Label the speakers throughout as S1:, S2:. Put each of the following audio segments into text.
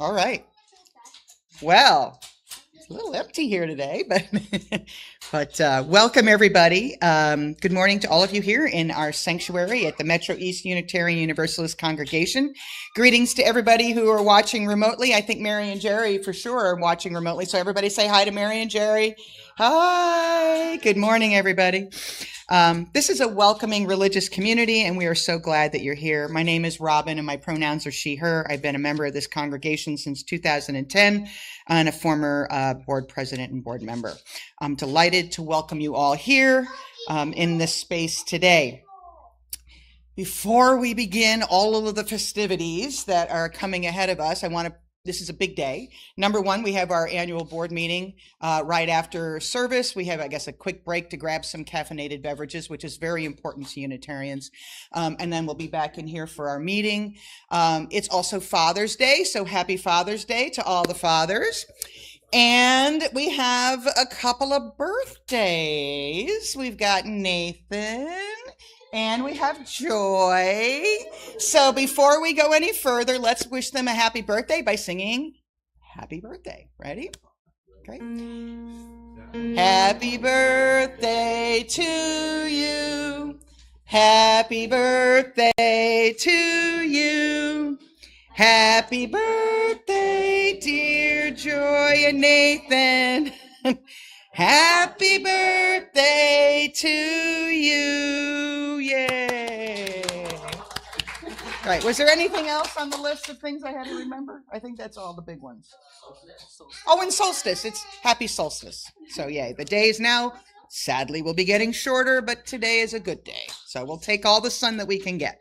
S1: All right. Well, it's a little empty here today, but welcome everybody. Good morning to all of you here in our sanctuary at the Metro East Unitarian Universalist Congregation. Greetings to everybody who are watching remotely. I think Mary and Jerry for sure are watching remotely. So everybody say hi to Mary and Jerry. Hi. Good morning, everybody. This is a welcoming religious community, and we are so glad that you're here. My name is Robin, and my pronouns are she, her. I've been a member of this congregation since 2010 and a former board president and board member. I'm delighted to welcome you all here in this space today. Before we begin all of the festivities that are coming ahead of us, this is a big day. Number one, we have our annual board meeting right after service. We have, I guess, a quick break to grab some caffeinated beverages, which is very important to Unitarians. And then we'll be back in here for our meeting. It's also Father's Day, so happy Father's Day to all the fathers. And we have a couple of birthdays. We've got Nathan. And we have Joy. So before we go any further, let's wish them a happy birthday by singing Happy Birthday. Ready? Okay. Happy birthday to you. Happy birthday to you. Happy birthday, dear Joy and Nathan. Happy birthday to you. Yay. All right. Was there anything else on the list of things I had to remember? I think that's all the big ones. Oh, and solstice. It's happy solstice. So, yay. The days now, sadly, will be getting shorter, but today is a good day. So we'll take all the sun that we can get.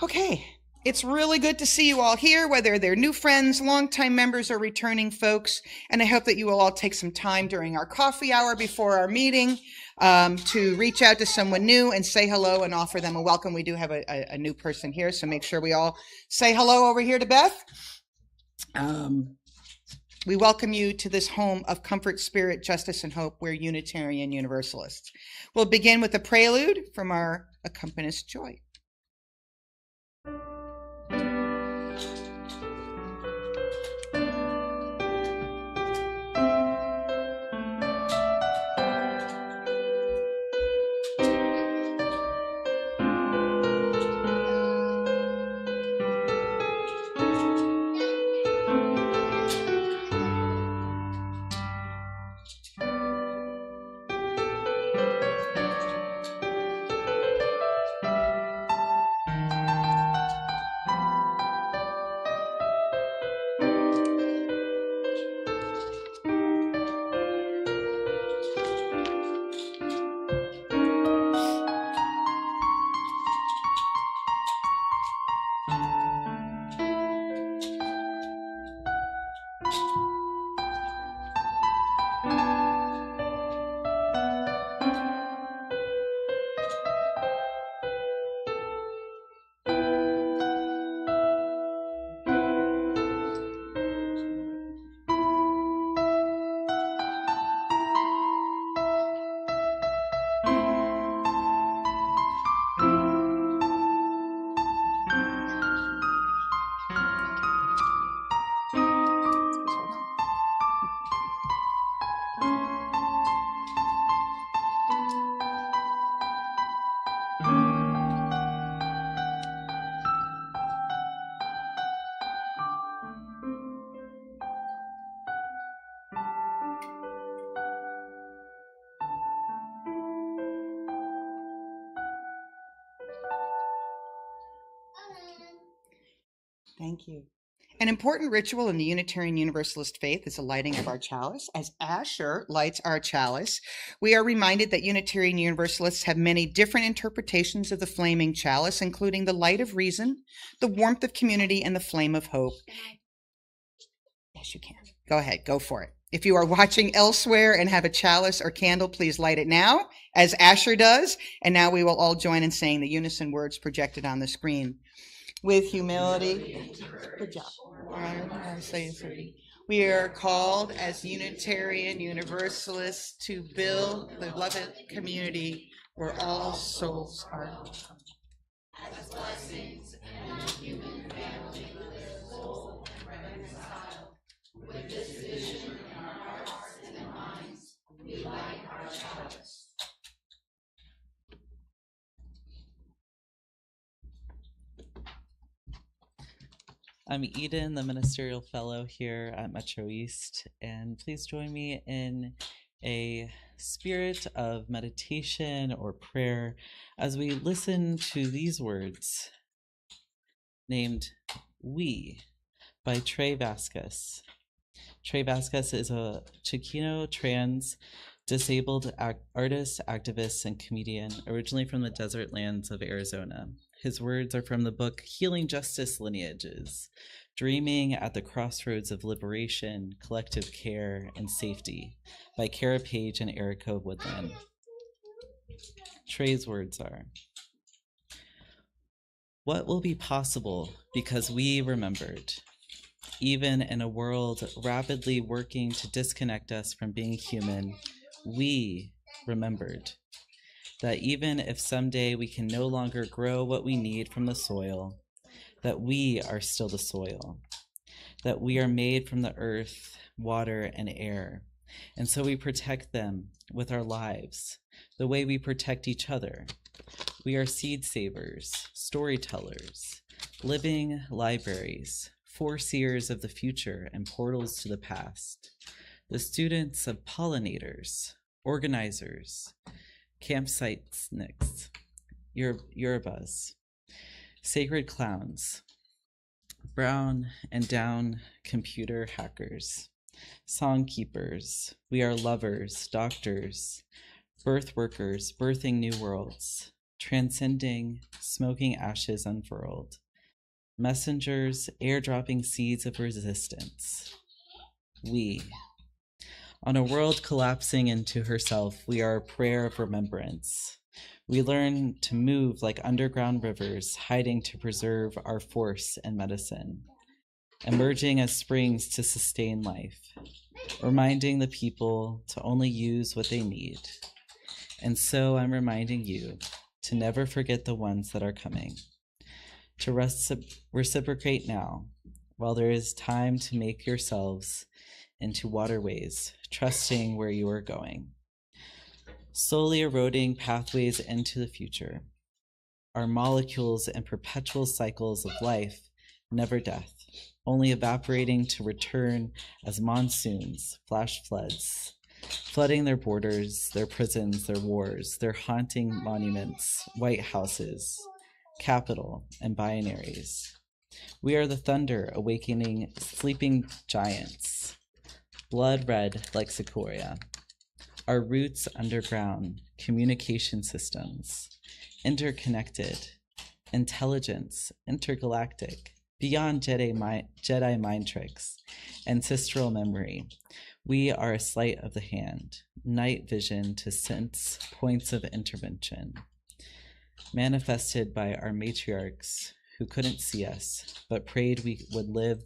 S1: Okay. It's really good to see you all here, whether they're new friends, longtime members, or returning folks. And I hope that you will all take some time during our coffee hour before our meeting to reach out to someone new and say hello and offer them a welcome. We do have a new person here, so make sure we all say hello over here to Beth. We welcome you to this home of comfort, spirit, justice, and hope. We're Unitarian Universalists. We'll begin with a prelude from our accompanist, Joy. Thank you. An important ritual in the Unitarian Universalist faith is the lighting of our chalice. As Asher lights our chalice, we are reminded that Unitarian Universalists have many different interpretations of the flaming chalice, including the light of reason, the warmth of community, and the flame of hope. Yes, you can. Go ahead. Go for it. If you are watching elsewhere and have a chalice or candle, please light it now, as Asher does. And now we will all join in saying the unison words projected on the screen. With humility. Good job. We are called as Unitarian Universalists to build the beloved community where all souls are. As blessings and human family live.
S2: I'm Eden, the Ministerial Fellow here at Metro East, and please join me in a spirit of meditation or prayer as we listen to these words named We by Trey Vasquez. Trey Vasquez is a Chicano trans disabled artist, activist, and comedian, originally from the desert lands of Arizona. His words are from the book Healing Justice Lineages, Dreaming at the Crossroads of Liberation, Collective Care, and Safety by Kara Page and Erica Woodland. Trey's words are, what will be possible because we remembered? Even in a world rapidly working to disconnect us from being human, we remembered that even if someday we can no longer grow what we need from the soil, that we are still the soil, that we are made from the earth, water, and air. And so we protect them with our lives, the way we protect each other. We are seed savers, storytellers, living libraries, foreseers of the future and portals to the past, the students of pollinators, organizers, campsiteniks, Yorubas, sacred clowns, brown and down computer hackers, song keepers. We are lovers, doctors, birth workers, birthing new worlds, transcending, smoking ashes unfurled, messengers, airdropping seeds of resistance. We. On a world collapsing into herself, we are a prayer of remembrance. We learn to move like underground rivers, hiding to preserve our force and medicine, emerging as springs to sustain life, reminding the people to only use what they need. And so I'm reminding you to never forget the ones that are coming, to reciprocate now, while there is time to make yourselves into waterways, trusting where you are going, slowly eroding pathways into the future, our molecules and perpetual cycles of life, never death, only evaporating to return as monsoons, flash floods, flooding their borders, their prisons, their wars, their haunting monuments, White Houses, Capitol, and binaries. We are the thunder awakening sleeping giants, blood red like sequoia. Our roots underground, communication systems, interconnected, intelligence, intergalactic, beyond Jedi mind tricks, ancestral memory. We are a sleight of the hand, night vision to sense points of intervention, manifested by our matriarchs who couldn't see us, but prayed we would live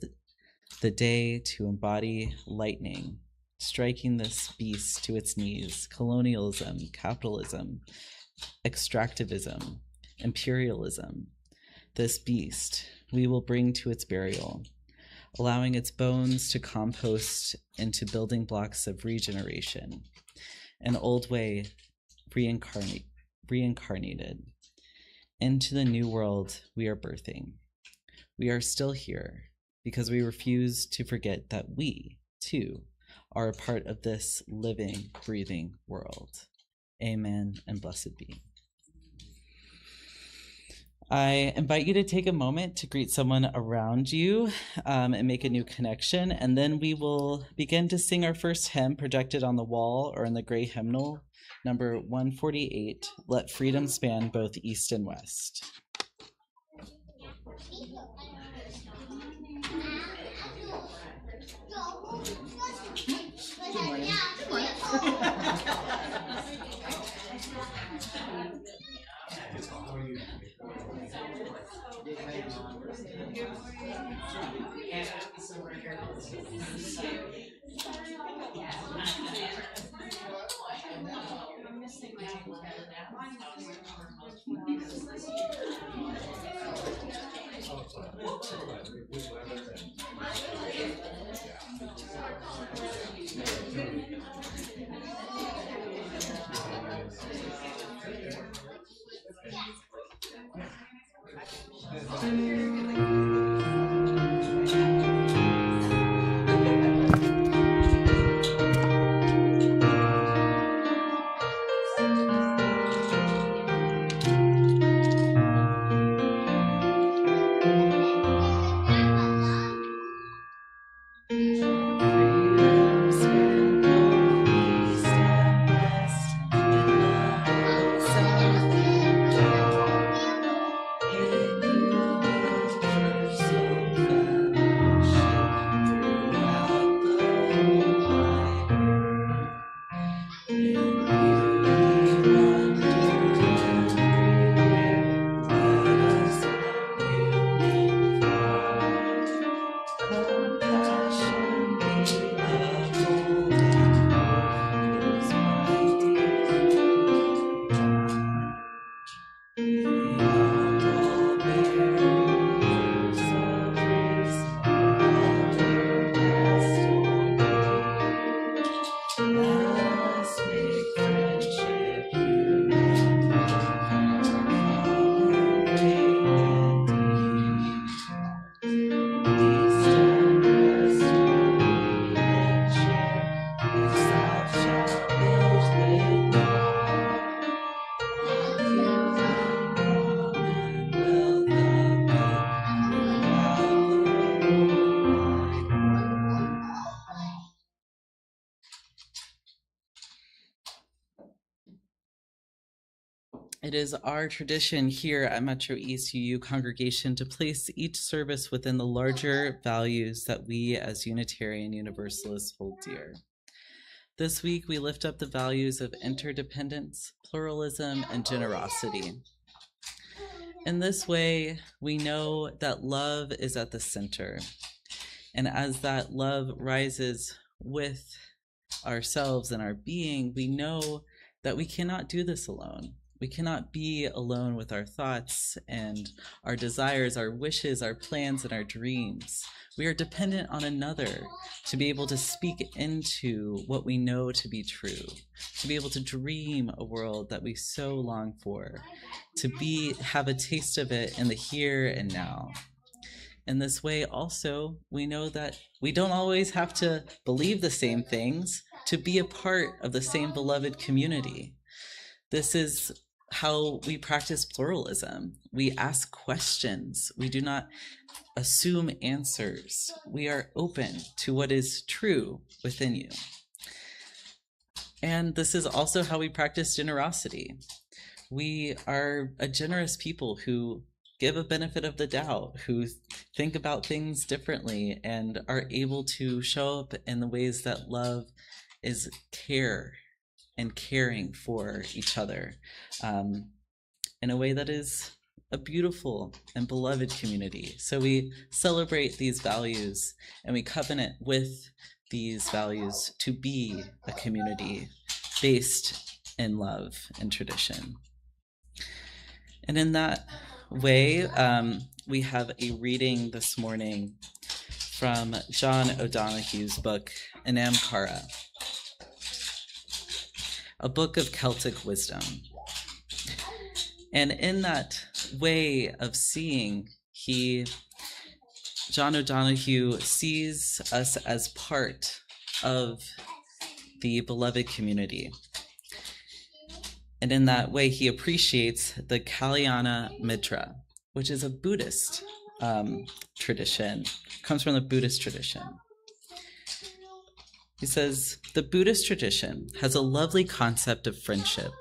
S2: the day to embody lightning, striking this beast to its knees, colonialism, capitalism, extractivism, imperialism. This beast we will bring to its burial, allowing its bones to compost into building blocks of regeneration, an old way reincarnated into the new world we are birthing. We are still here because we refuse to forget that we, too, are a part of this living, breathing world. Amen and blessed be. I invite you to take a moment to greet someone around you and make a new connection, and then we will begin to sing our first hymn projected on the wall or in the gray hymnal, number 148, Let Freedom Span Both East and West. It is our tradition here at Metro East UU congregation to place each service within the larger values that we as Unitarian Universalists hold dear. This week, we lift up the values of interdependence, pluralism, and generosity. In this way, we know that love is at the center. And as that love rises with ourselves and our being, we know that we cannot do this alone. We cannot be alone with our thoughts and our desires, our wishes, our plans, and our dreams. We are dependent on another to be able to speak into what we know to be true, to be able to dream a world that we so long for, to have a taste of it in the here and now. In this way, also, we know that we don't always have to believe the same things to be a part of the same beloved community. This is how we practice pluralism. We ask questions. We do not assume answers. We are open to what is true within you. And this is also how we practice generosity. We are a generous people who give a benefit of the doubt, who think about things differently and are able to show up in the ways that love is care and caring for each other in a way that is a beautiful and beloved community. So we celebrate these values and we covenant with these values to be a community based in love and tradition. And in that way, we have a reading this morning from John O'Donoghue's book, Enam Cara, a book of Celtic wisdom. And in that way of seeing, John O'Donoghue sees us as part of the beloved community. And in that way, he appreciates the Kalyana Mitra, which is a Buddhist tradition, comes from the Buddhist tradition. He says, the Buddhist tradition has a lovely concept of friendship,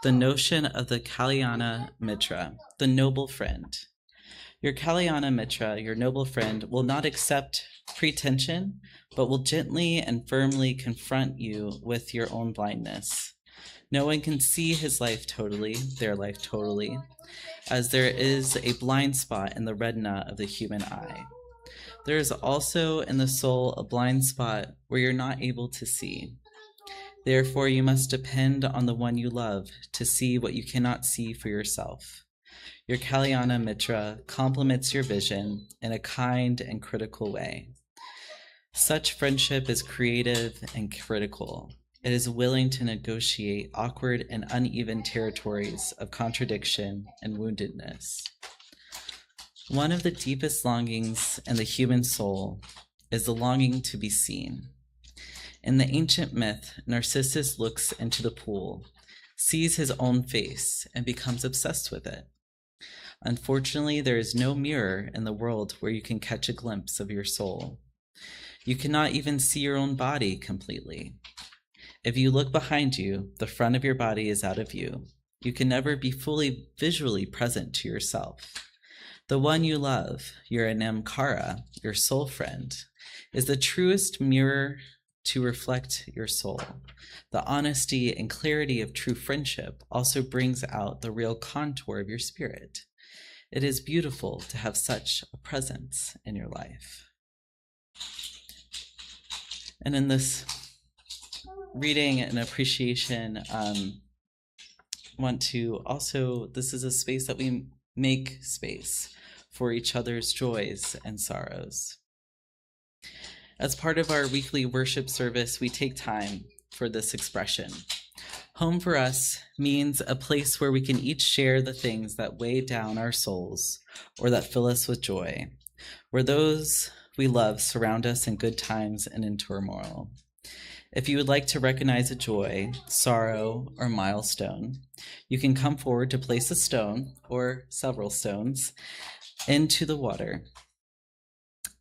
S2: the notion of the Kalyana Mitra, the noble friend. Your Kalyana Mitra, your noble friend, will not accept pretension, but will gently and firmly confront you with your own blindness. No one can see his life totally, their life totally, as there is a blind spot in the retina of the human eye. There is also in the soul a blind spot where you're not able to see. Therefore, you must depend on the one you love to see what you cannot see for yourself. Your Kalyana Mitra complements your vision in a kind and critical way. Such friendship is creative and critical. It is willing to negotiate awkward and uneven territories of contradiction and woundedness. One of the deepest longings in the human soul is the longing to be seen. In the ancient myth, Narcissus looks into the pool, sees his own face, and becomes obsessed with it. Unfortunately, there is no mirror in the world where you can catch a glimpse of your soul. You cannot even see your own body completely. If you look behind you, the front of your body is out of view. You can never be fully visually present to yourself. The one you love, your Enam Cara, your soul friend, is the truest mirror to reflect your soul. The honesty and clarity of true friendship also brings out the real contour of your spirit. It is beautiful to have such a presence in your life. And in this reading and appreciation, want to also, this is a space that we make space for each other's joys and sorrows. As part of our weekly worship service, we take time for this expression. Home for us means a place where we can each share the things that weigh down our souls or that fill us with joy, where those we love surround us in good times and in turmoil. If you would like to recognize a joy, sorrow, or milestone, you can come forward to place a stone or several stones into the water.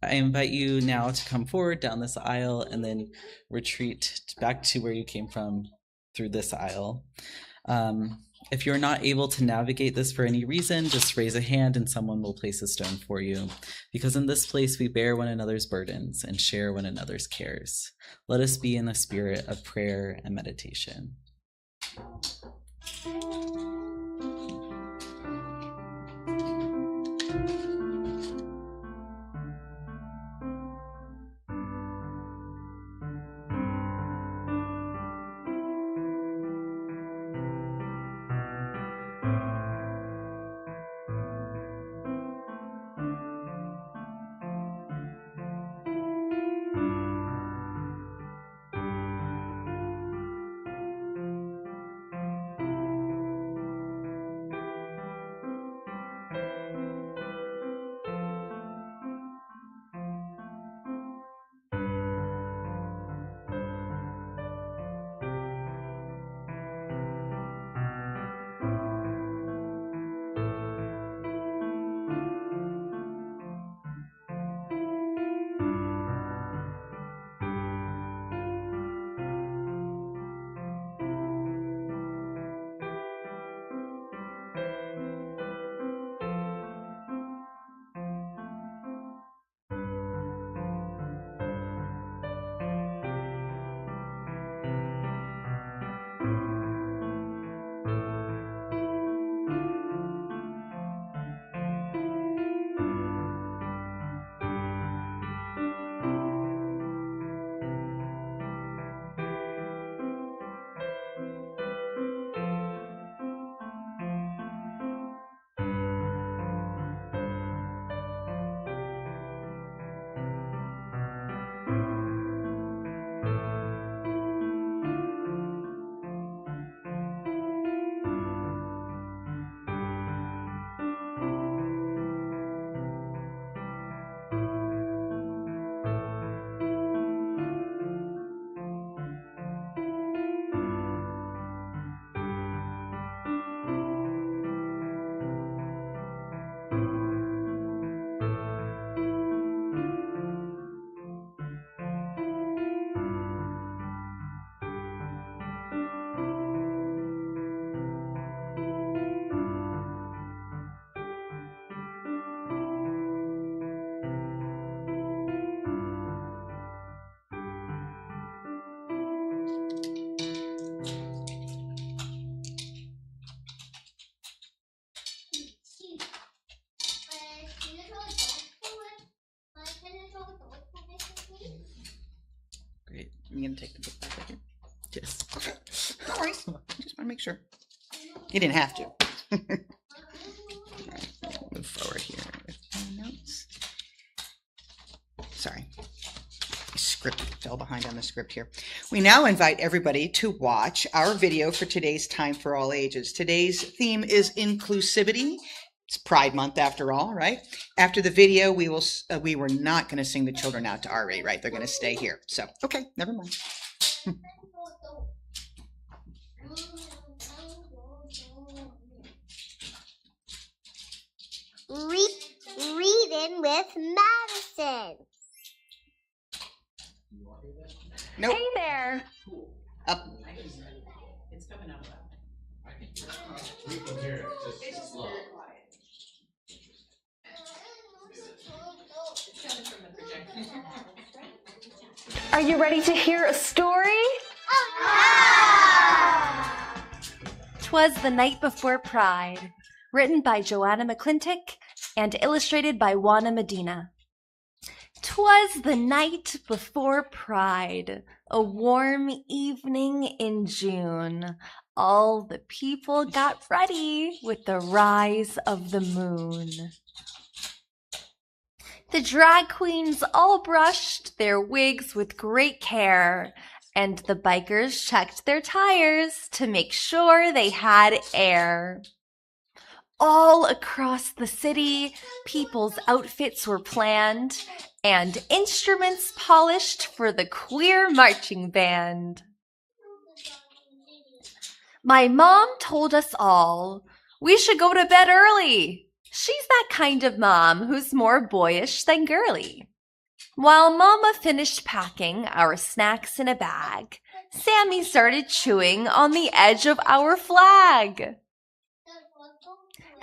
S2: I invite you now to come forward down this aisle and then retreat back to where you came from through this aisle. If you're not able to navigate this for any reason, just raise a hand and someone will place a stone for you. Because in this place we bear one another's burdens and share one another's cares. Let us be in a spirit of prayer and meditation. Great.
S1: I'm going to take the book back with you. Just, okay. No worries. Just want to make sure. You didn't have to. All right, move forward here with my notes. Sorry. My script fell behind on the script here. We now invite everybody to watch our video for today's Time for All Ages. Today's theme is inclusivity. It's Pride Month after all, right? After the video, we were not going to sing the children out to Ari, right? They're going to stay here. So, okay, never mind.
S3: Reading with Madison.
S1: Nope.
S3: Hey there.
S1: Up.
S2: It's coming out loud.
S4: We can hear it, just slow.
S3: Are you ready to hear a story?
S5: 'Twas the Night Before Pride, written by Joanna McClintock and illustrated by Juana Medina. 'Twas the night before Pride, a warm evening in June. All the people got ready with the rise of the moon. The drag queens all brushed their wigs with great care, and the bikers checked their tires to make sure they had air. All across the city, people's outfits were planned, and instruments polished for the queer marching band. My mom told us all we should go to bed early. She's that kind of mom who's more boyish than girly. While Mama finished packing our snacks in a bag, Sammy started chewing on the edge of our flag.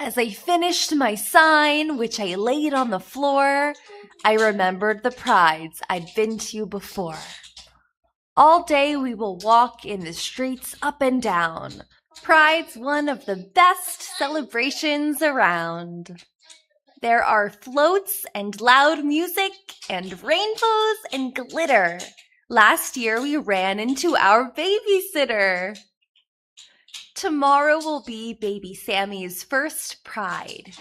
S5: As I finished my sign, which I laid on the floor, I remembered the prides I'd been to before. All day we will walk in the streets up and down. Pride's one of the best celebrations around. There are floats and loud music and rainbows and glitter. Last year we ran into our babysitter. Tomorrow will be baby Sammy's first pride.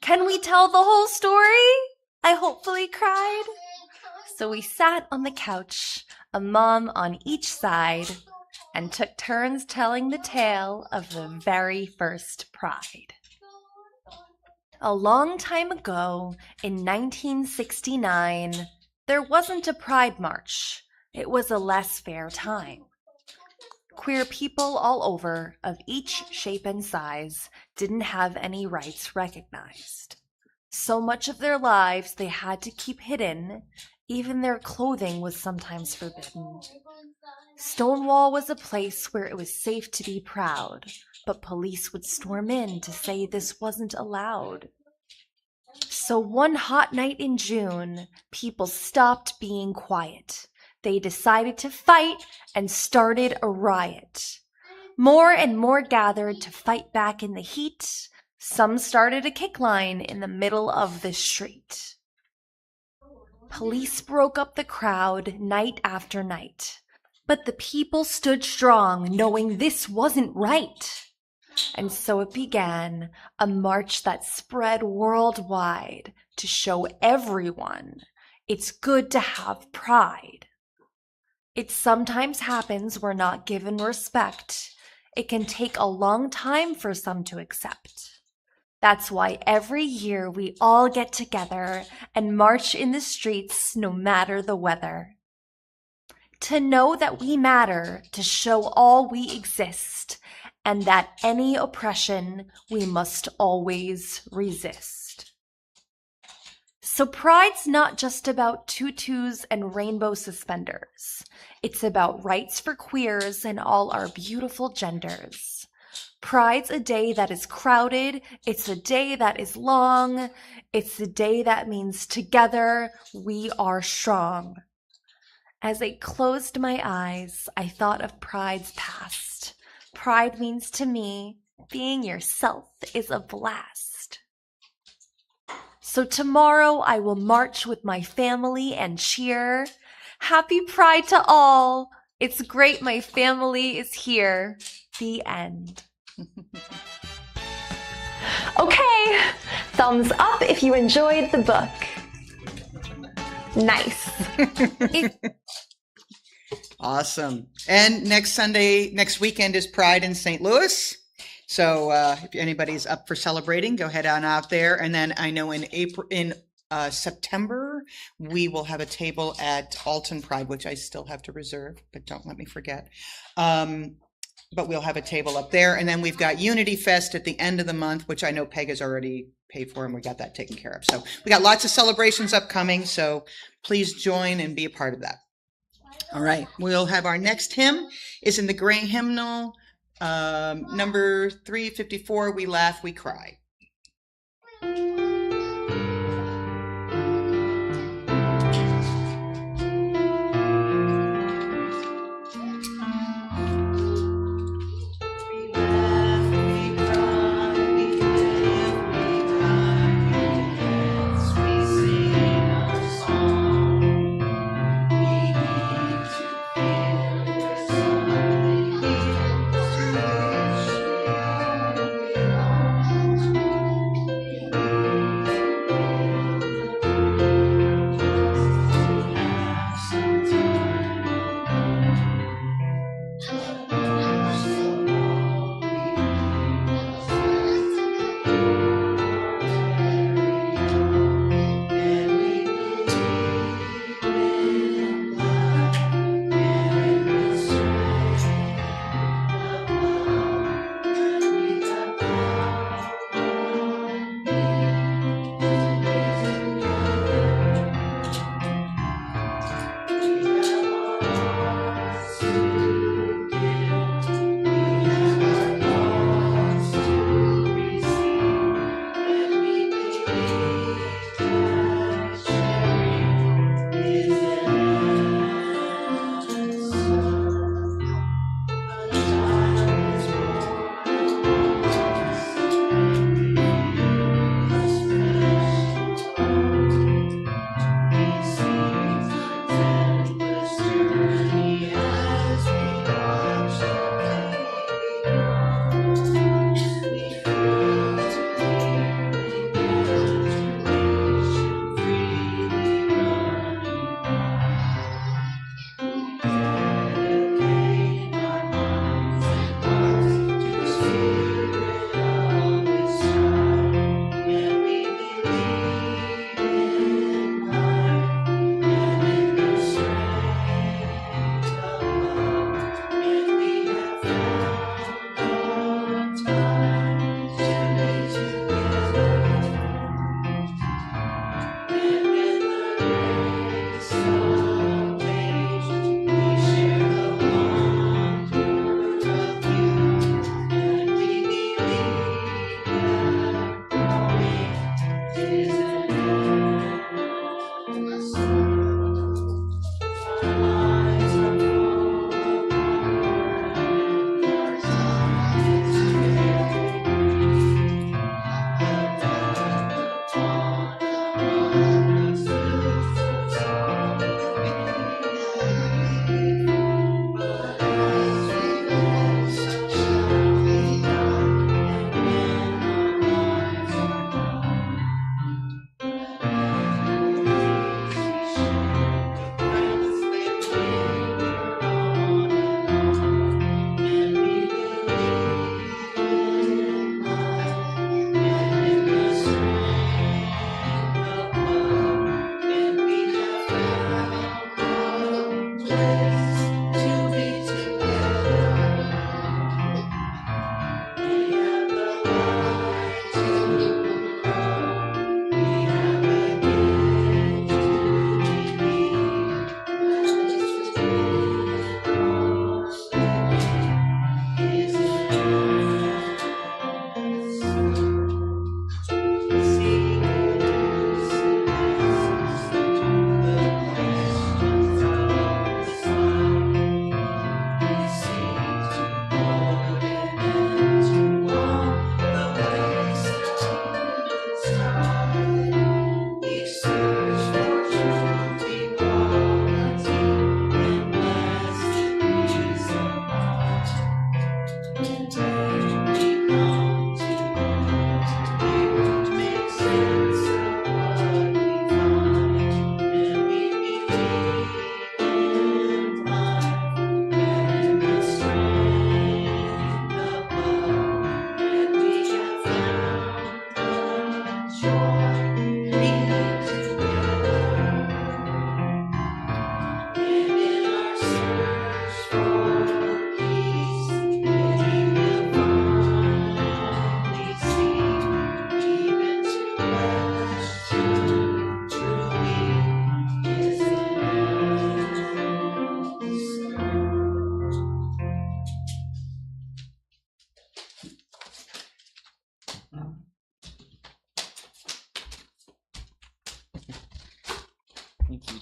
S5: Can we tell the whole story? I hopefully cried. So we sat on the couch, a mom on each side, and took turns telling the tale of the very first pride. A long time ago, in 1969, there wasn't a pride march. It was a less fair time. Queer people all over, of each shape and size, didn't have any rights recognized. So much of their lives they had to keep hidden. Even their clothing was sometimes forbidden. Stonewall was a place where it was safe to be proud, but police would storm in to say this wasn't allowed. So one hot night in June, people stopped being quiet. They decided to fight and started a riot. More and more gathered to fight back in the heat. Some started a kick line in the middle of the street. Police broke up the crowd night after night. But the people stood strong, knowing this wasn't right. And so it began, a march that spread worldwide to show everyone it's good to have pride. It sometimes happens we're not given respect. It can take a long time for some to accept. That's why every year we all get together and march in the streets no matter the weather. To know that we matter, to show all we exist, and that any oppression we must always resist. So pride's not just about tutus and rainbow suspenders. It's about rights for queers and all our beautiful genders. Pride's a day that is crowded. It's a day that is long. It's a day that means together we are strong. As I closed my eyes, I thought of Pride's past. Pride means to me, being yourself is a blast. So tomorrow I will march with my family and cheer. Happy Pride to all. It's great my family is here. The end. Okay, thumbs up if you enjoyed the book. Nice.
S1: Awesome. And next weekend is Pride in St. Louis. So if anybody's up for celebrating, go head on out there. And then I know in September, we will have a table at Alton Pride, which I still have to reserve, but don't let me forget. But we'll have a table up there. And then we've got Unity Fest at the end of the month, which I know Peg has already paid for, and we got that taken care of. So we got lots of celebrations upcoming. So please join and be a part of that. All right. We'll have our next hymn is in the gray hymnal, number 354, We Laugh, We Cry.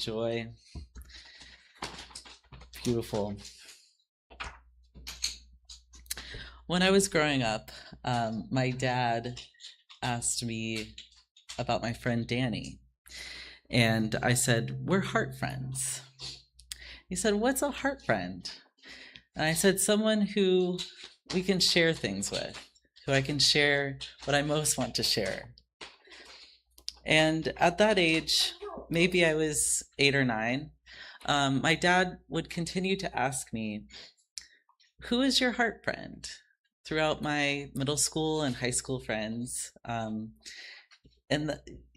S2: joy. Beautiful. When I was growing up, my dad asked me about my friend Danny. And I said, we're heart friends. He said, what's a heart friend? And I said, someone who we can share things with, who I can share what I most want to share. And at that age, maybe I was 8 or 9, my dad would continue to ask me, who is your heart friend? Throughout my middle school and high school friends.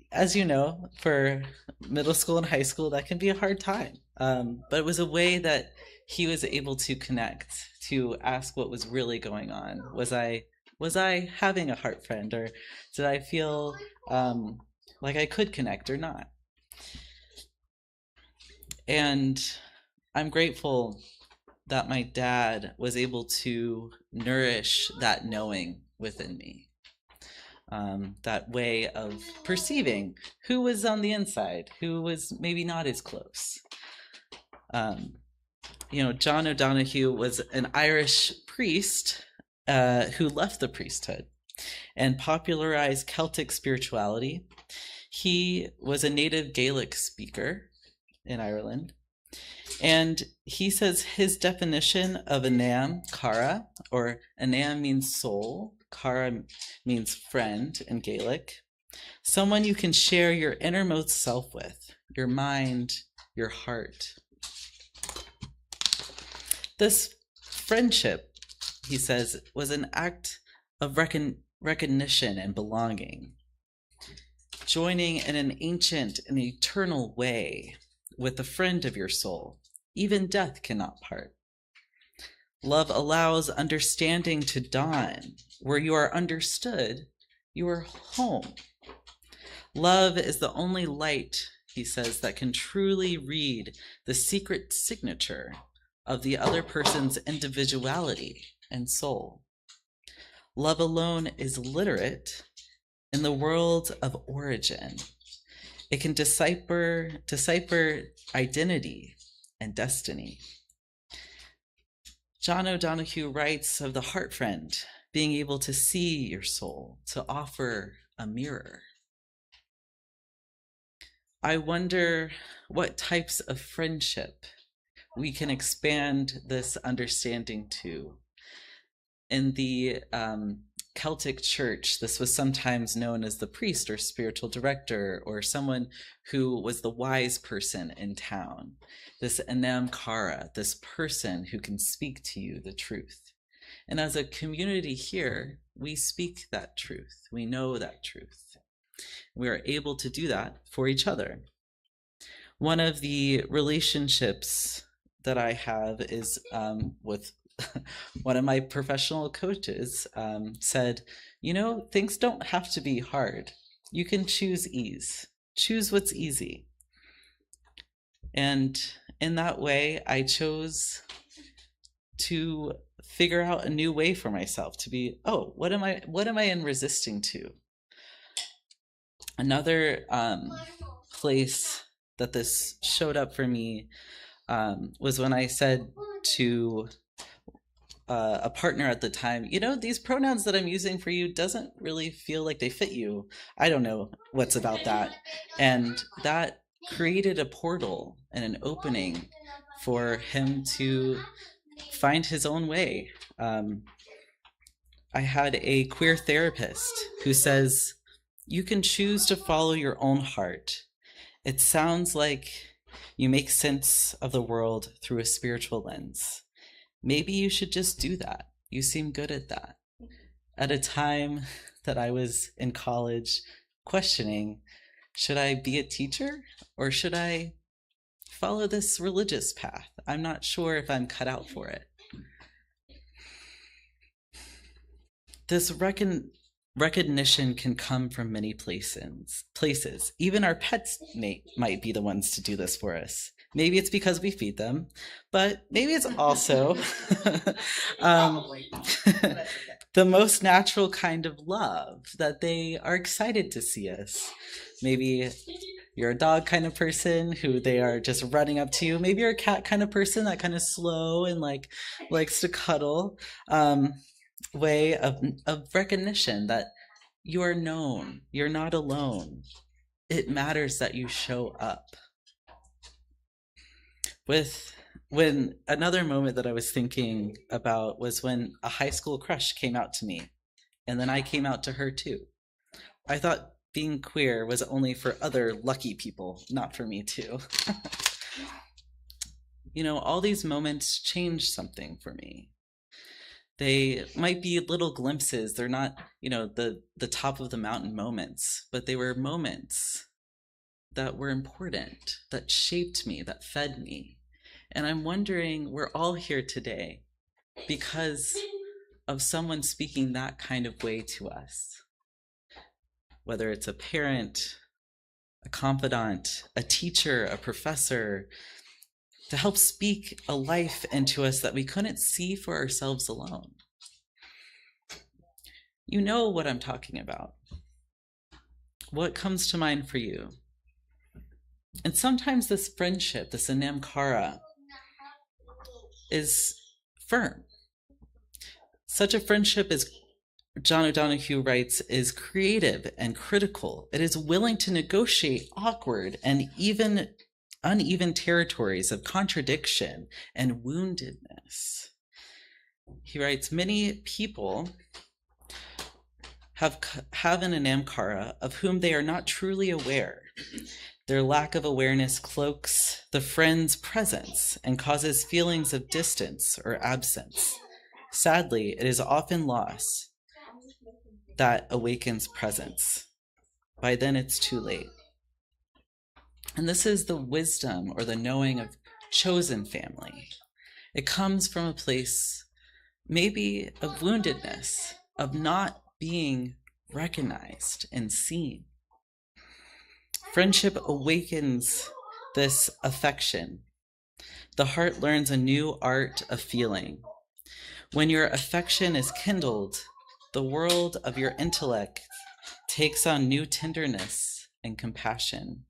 S2: As you know, for middle school and high school, that can be a hard time. But it was a way that he was able to connect, to ask what was really going on. Was I having a heart friend, or did I feel like I could connect or not? And I'm grateful that my dad was able to nourish that knowing within me. That way of perceiving who was on the inside, who was maybe not as close. John O'Donohue was an Irish priest who left the priesthood and popularized Celtic spirituality. He was a native Gaelic speaker in Ireland. And he says his definition of Anam Cara, or Anam means soul, Cara means friend in Gaelic, someone you can share your innermost self with, your mind, your heart. This friendship, he says, was an act of recognition and belonging, joining in an ancient and eternal way with the friend of your soul. Even death cannot part. Love allows understanding to dawn. Where you are understood, you are home. Love is the only light, he says, that can truly read the secret signature of the other person's individuality and soul. Love alone is literate in the world of origin. It can decipher identity and destiny. John O'Donohue writes of the heart friend being able to see your soul, to offer a mirror. I wonder what types of friendship we can expand this understanding to. In the Celtic church, this was sometimes known as the priest or spiritual director, or someone who was the wise person in town. This Anam Cara, this person who can speak to you the truth. And as a community here, we speak that truth. We know that truth. We are able to do that for each other. One of the relationships that I have is with one of my professional coaches said, things don't have to be hard. You can choose ease. Choose what's easy. And in that way, I chose to figure out a new way for myself to be, what am I in resisting to? Another place that this showed up for me was when I said to a partner at the time, these pronouns that I'm using for you doesn't really feel like they fit you. I don't know what's about that. And that created a portal and an opening for him to find his own way. I had a queer therapist who says, you can choose to follow your own heart. It sounds like you make sense of the world through a spiritual lens. Maybe you should just do that. You seem good at that. At a time that I was in college questioning, should I be a teacher or should I follow this religious path? I'm not sure if I'm cut out for it. This recognition can come from many places. Even our pets might be the ones to do this for us. Maybe it's because we feed them, but maybe it's also the most natural kind of love, that they are excited to see us. Maybe you're a dog kind of person who they are just running up to you. Maybe you're a cat kind of person that kind of slow and like likes to cuddle. Way of recognition that you are known, you're not alone. It matters that you show up. When another moment that I was thinking about was when a high school crush came out to me, and then I came out to her too. I thought being queer was only for other lucky people, not for me too. You know, all these moments changed something for me. They might be little glimpses. They're not, you know, the top of the mountain moments, but they were moments that were important, that shaped me, that fed me. And I'm wondering, we're all here today because of someone speaking that kind of way to us. Whether it's a parent, a confidant, a teacher, a professor, to help speak a life into us that we couldn't see for ourselves alone. You know what I'm talking about. What comes to mind for you? And sometimes this friendship, this anamkara, is firm. Such a friendship, as John O'Donohue writes, is creative and critical. It is willing to negotiate awkward and even uneven territories of contradiction and woundedness. He writes, many people have an anamkara of whom they are not truly aware. Their lack of awareness cloaks the friend's presence and causes feelings of distance or absence. Sadly, it is often loss that awakens presence. By then, it's too late. And this is the wisdom or the knowing of chosen family. It comes from a place maybe of woundedness, of not being recognized and seen. Friendship awakens this affection. The heart learns a new art of feeling. When your affection is kindled, the world of your intellect takes on new tenderness and compassion.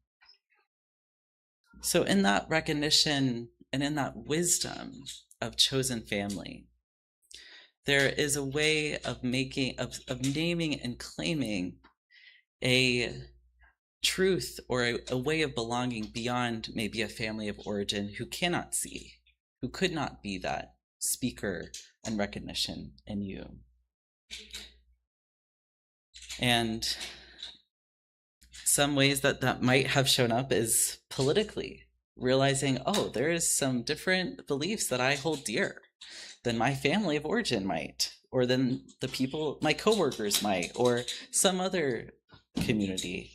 S2: So in that recognition and in that wisdom of chosen family, there is a way of naming and claiming a truth or a way of belonging beyond maybe a family of origin who cannot see, who could not be that speaker and recognition in you. And some ways that might have shown up is politically, realizing, oh, there is some different beliefs that I hold dear than my family of origin might, or than the people, my coworkers might, or some other community.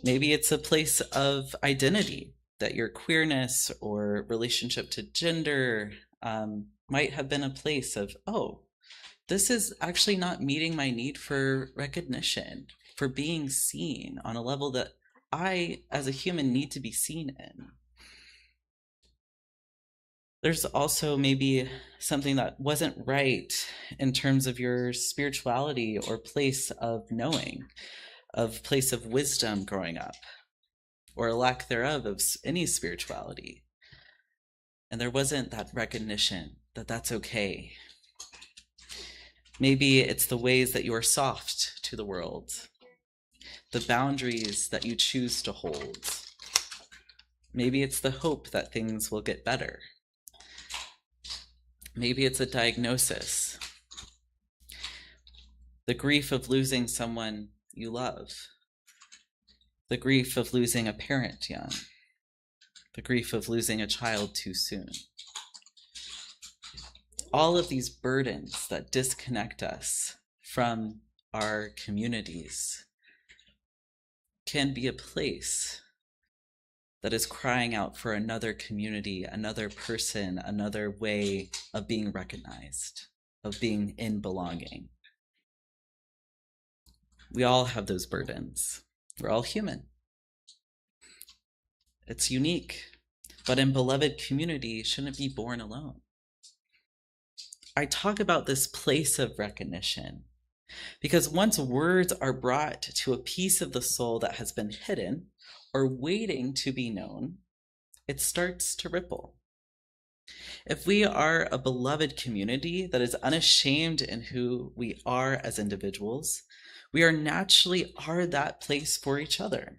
S2: Maybe it's a place of identity, that your queerness or relationship to gender might have been a place of, oh, this is actually not meeting my need for recognition, for being seen on a level that I, as a human, need to be seen in. There's also maybe something that wasn't right in terms of your spirituality or place of knowing, of place of wisdom growing up, or a lack thereof of any spirituality. And there wasn't that recognition that that's okay. Maybe it's the ways that you are soft to the world, the boundaries that you choose to hold. Maybe it's the hope that things will get better. Maybe it's a diagnosis, the grief of losing someone you love, the grief of losing a parent young, the grief of losing a child too soon. All of these burdens that disconnect us from our communities can be a place that is crying out for another community, another person, another way of being recognized, of being in belonging. We all have those burdens. We're all human. It's unique, but in beloved community, shouldn't be born alone. I talk about this place of recognition Because once words are brought to a piece of the soul that has been hidden or waiting to be known, it starts to ripple. If we are a beloved community that is unashamed in who we are as individuals, we are naturally that place for each other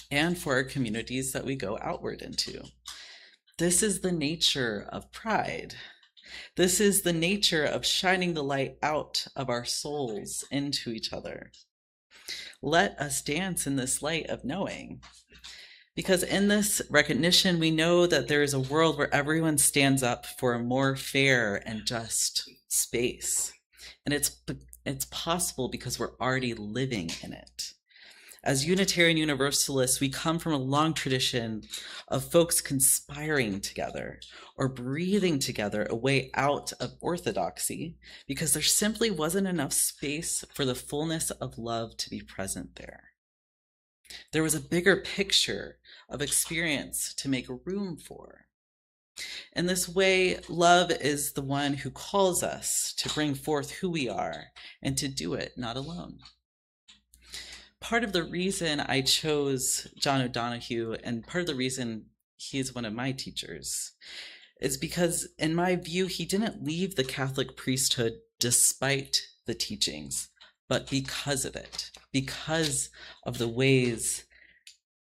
S2: and for our communities that we go outward into. This is the nature of pride. This is the nature of shining the light out of our souls into each other. Let us dance in this light of knowing. Because in this recognition, we know that there is a world where everyone stands up for a more fair and just space. And it's possible because we're already living in it. As Unitarian Universalists, we come from a long tradition of folks conspiring together or breathing together a way out of orthodoxy because there simply wasn't enough space for the fullness of love to be present there. There was a bigger picture of experience to make room for. In this way, love is the one who calls us to bring forth who we are and to do it not alone. Part of the reason I chose John O'Donohue and part of the reason he is one of my teachers is because, in my view, he didn't leave the Catholic priesthood despite the teachings, but because of it, because of the ways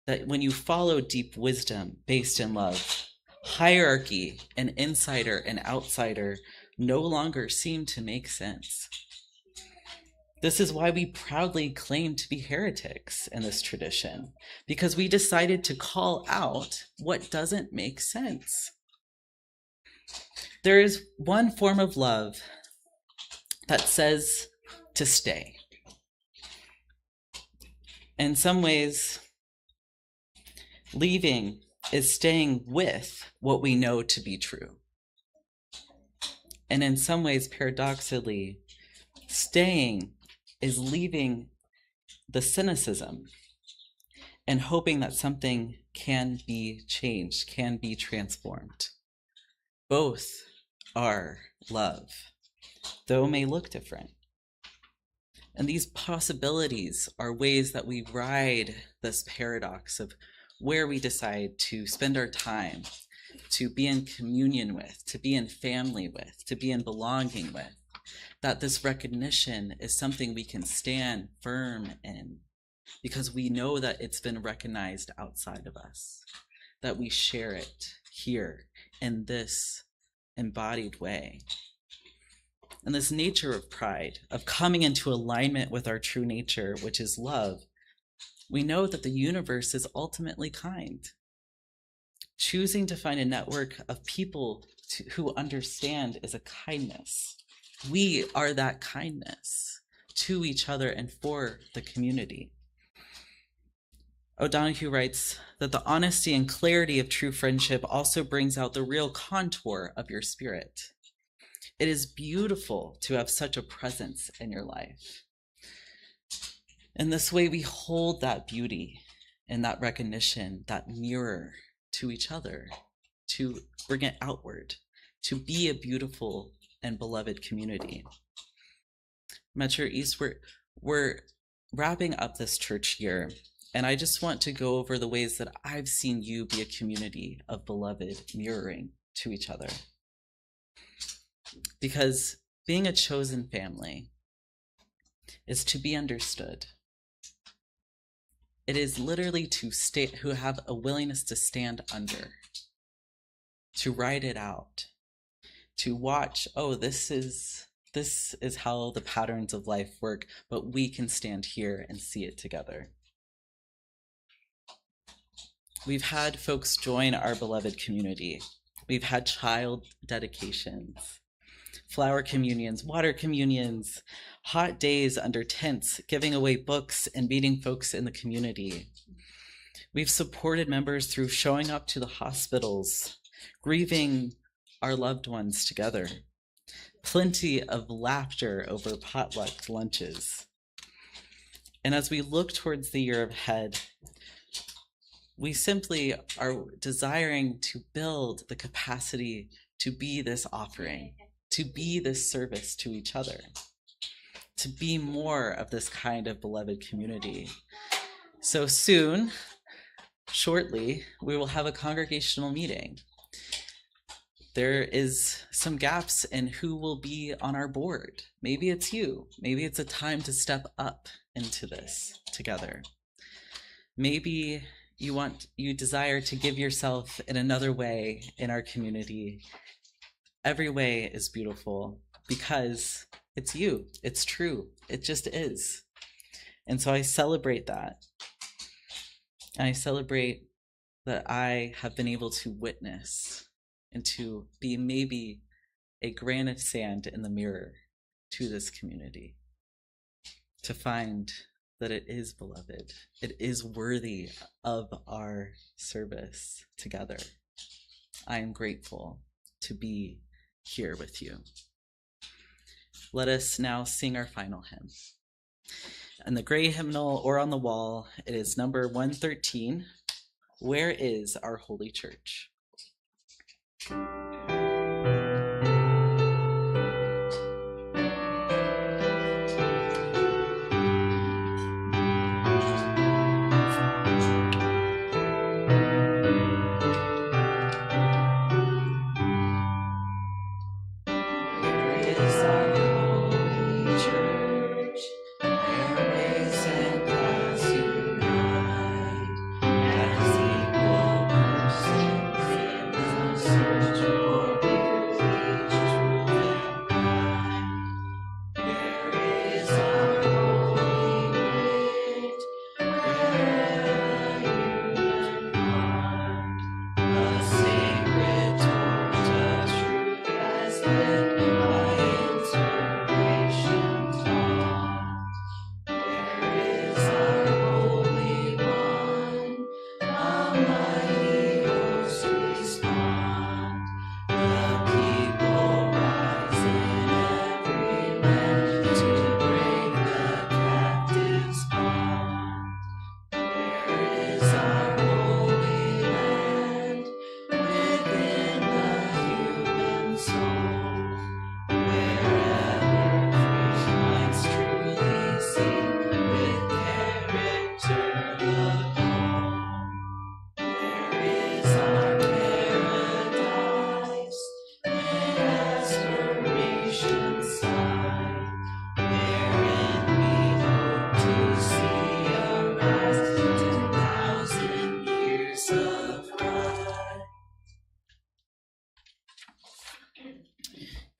S2: that when you follow deep wisdom based in love, hierarchy and insider and outsider no longer seem to make sense. This is why we proudly claim to be heretics in this tradition, because we decided to call out what doesn't make sense. There is one form of love that says to stay. In some ways, leaving is staying with what we know to be true. And in some ways, paradoxically, staying is leaving the cynicism and hoping that something can be changed, can be transformed. Both are love, though may look different. And these possibilities are ways that we ride this paradox of where we decide to spend our time, to be in communion with, to be in family with, to be in belonging with. That this recognition is something we can stand firm in because we know that it's been recognized outside of us, that we share it here in this embodied way. And this nature of pride, of coming into alignment with our true nature, which is love, we know that the universe is ultimately kind. Choosing to find a network of people who understand is a kindness. We are that kindness to each other and for the community. O'Donohue writes that the honesty and clarity of true friendship also brings out the real contour of your spirit. It is beautiful to have such a presence in your life. In this way, we hold that beauty and that recognition, that mirror to each other, to bring it outward, to be a beautiful and beloved community. Metro East, we're wrapping up this church year, and I just want to go over the ways that I've seen you be a community of beloved mirroring to each other. Because being a chosen family is to be understood. It is literally who have a willingness to stand under, to write it out, to watch, oh, this is how the patterns of life work, but we can stand here and see it together. We've had folks join our beloved community. We've had child dedications, flower communions, water communions, hot days under tents, giving away books and meeting folks in the community. We've supported members through showing up to the hospitals, grieving our loved ones together. Plenty of laughter over potluck lunches. And as we look towards the year ahead, we simply are desiring to build the capacity to be this offering, to be this service to each other, to be more of this kind of beloved community. So soon, shortly, we will have a congregational meeting. There is some gaps in who will be on our board. Maybe it's you. Maybe it's a time to step up into this together. Maybe you desire to give yourself in another way in our community. Every way is beautiful because it's you. It's true. It just is. And so I celebrate that. And I celebrate that I have been able to witness and to be maybe a grain of sand in the mirror to this community, to find that it is beloved, it is worthy of our service together. I am grateful to be here with you. Let us now sing our final hymn. And the gray hymnal or on the wall, it is number 113, Where is Our Holy Church?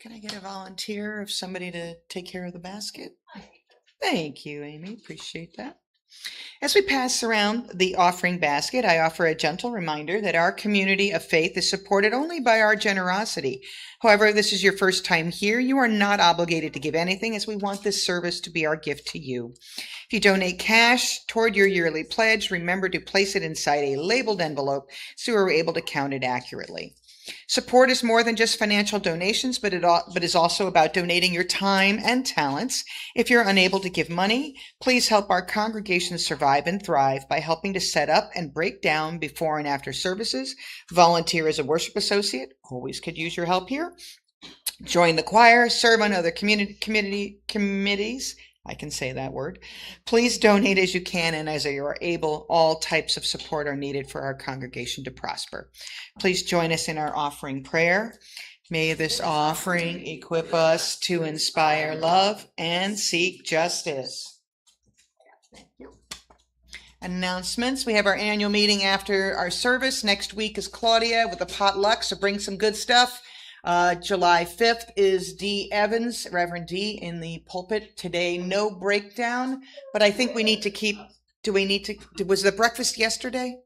S1: Can I get a volunteer of somebody to take care of the basket? Thank you, Amy. Appreciate that. As we pass around the offering basket, I offer a gentle reminder that our community of faith is supported only by our generosity. However, if this is your first time here, you are not obligated to give anything, as we want this service to be our gift to you. If you donate cash toward your yearly pledge, remember to place it inside a labeled envelope so we're able to count it accurately. Support is more than just financial donations, but is also about donating your time and talents. If you're unable to give money, please help our congregation survive and thrive by helping to set up and break down before and after services. Volunteer as a worship associate. Always could use your help here. Join the choir, serve on other committees. I can say that word. Please donate as you can and as you are able. All types of support are needed for our congregation to prosper. Please join us in our offering prayer. May this offering equip us to inspire love and seek justice. Thank you. Announcements. We have our annual meeting after our service. Next week is Claudia with a potluck, so bring some good stuff. July 5th is Dee Evans, Reverend Dee, in the pulpit. Today, no breakdown, but I think we need to keep, was the breakfast yesterday?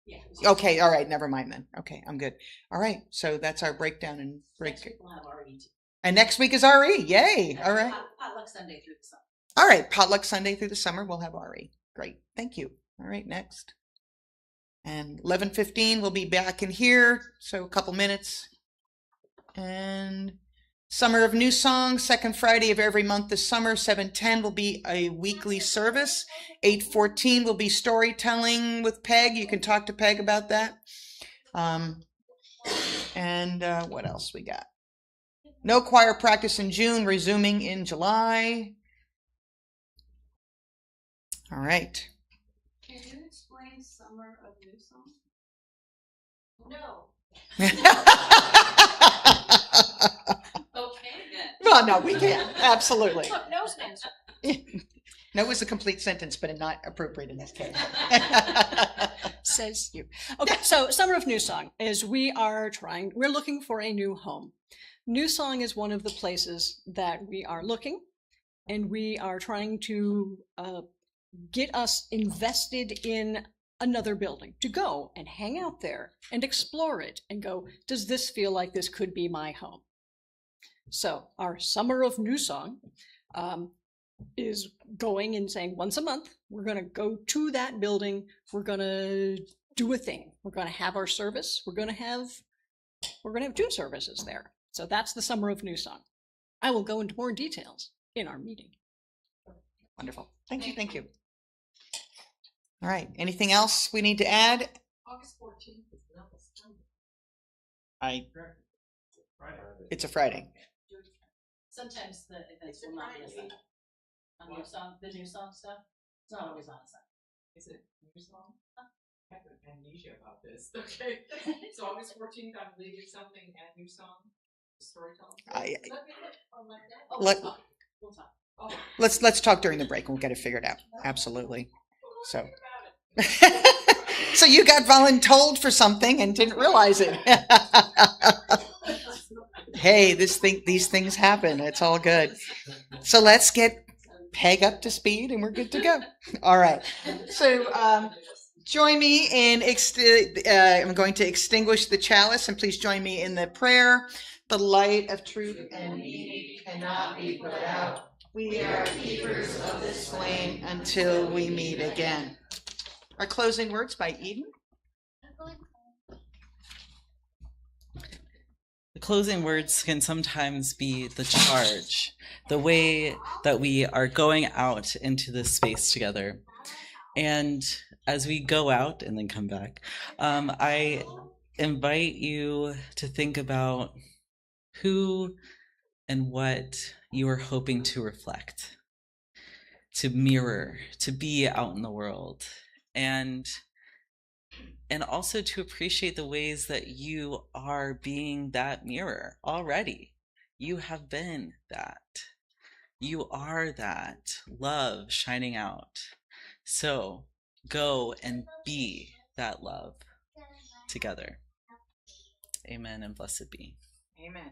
S6: Yeah.
S1: Okay, all right, never mind then. Okay, I'm good. All right, so that's our breakdown and break.
S6: Next week we'll have RE too.
S1: And next week is RE, yay, all right.
S6: Potluck Sunday through the summer.
S1: All right, potluck Sunday through the summer, we'll have RE. Great, thank you. All right, next. And 11:15, we'll be back in here, so a couple minutes. And Summer of New Songs, second Friday of every month this summer. 7:10 will be a weekly service. 8:14 will be storytelling with Peg. You can talk to Peg about that. What else we got? No choir practice in June, resuming in July. All right.
S6: Can you explain Summer of New Song? No. Okay then.
S1: Well, no, we can. Absolutely.
S6: No sense.
S1: No was a complete sentence, but not appropriate in this case.
S7: Says you. Okay, so Summer of New Song is we're looking for a new home. New Song is one of the places that we are looking, and we are trying to get us invested in another building, to go and hang out there and explore it and go, does this feel like this could be my home? So our Summer of New Song is going and saying once a month, we're going to go to that building. We're going to do a thing. We're going to have our service. We're going to have 2 services there. So that's the Summer of New Song. I will go into more details in our meeting.
S1: Wonderful. Thank you. Thank you. All right. Anything else we need to add?
S6: August 14th is not a Sunday.
S1: It's a Friday.
S6: Sometimes the events will not be a Sunday. On new song, the new song stuff, it's not always on a Sunday.
S8: Is it new song? I have amnesia about this. Okay. So August 14th, I'm leaving something at new song. Storytelling.
S6: Let me look on my day. Oh,
S1: Let-
S6: we'll talk.
S8: Oh,
S1: Let's talk during the break and we'll get it figured out. Absolutely. So. So you got voluntold for something and didn't realize it. Hey, these things happen. It's all good. So let's get Peg up to speed and we're good to go. All right. So join me in, I'm going to extinguish the chalice, and please join me in the prayer. The light of truth and beauty cannot be put out. We are keepers of this flame until we meet again. Our closing words by Eden.
S2: The closing words can sometimes be the charge, the way that we are going out into this space together. And as we go out and then come back, I invite you to think about who and what you are hoping to reflect, to mirror, to be out in the world, and also to appreciate the ways that you are being that mirror already. You have been that. You are that love shining out. So go and be that love together. Amen and blessed be.
S1: Amen.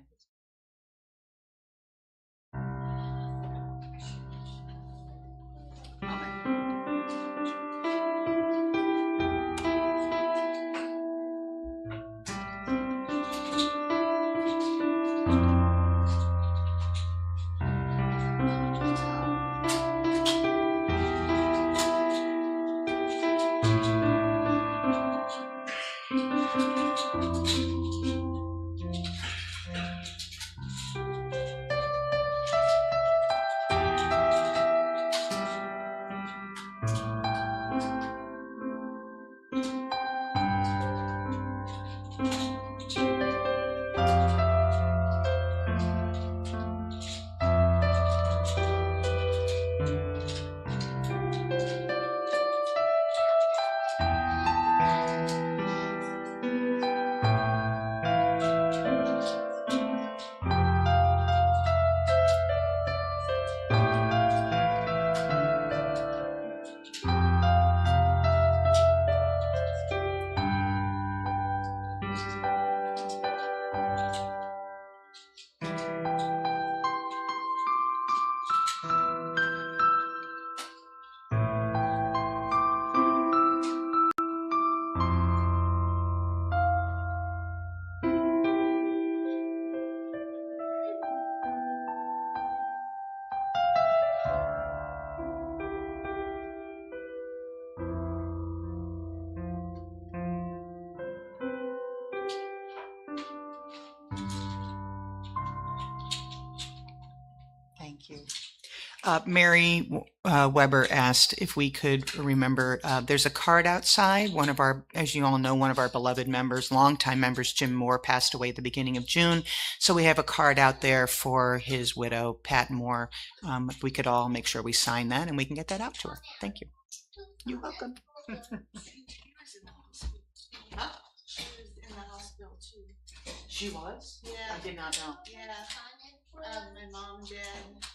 S1: Thank you. Mary Weber asked if we could remember, there's a card outside. One of our, as you all know, one of our beloved members, longtime members, Jim Moore, passed away at the beginning of June. So we have a card out there for his widow, Pat Moore. If we could all make sure we sign that and we can get that out to her. Thank you. You're welcome.
S9: She was in the hospital.
S1: Huh?
S9: She was in the hospital too.
S1: She was?
S9: Yeah.
S1: I did not know.
S9: Yeah. My mom, dad,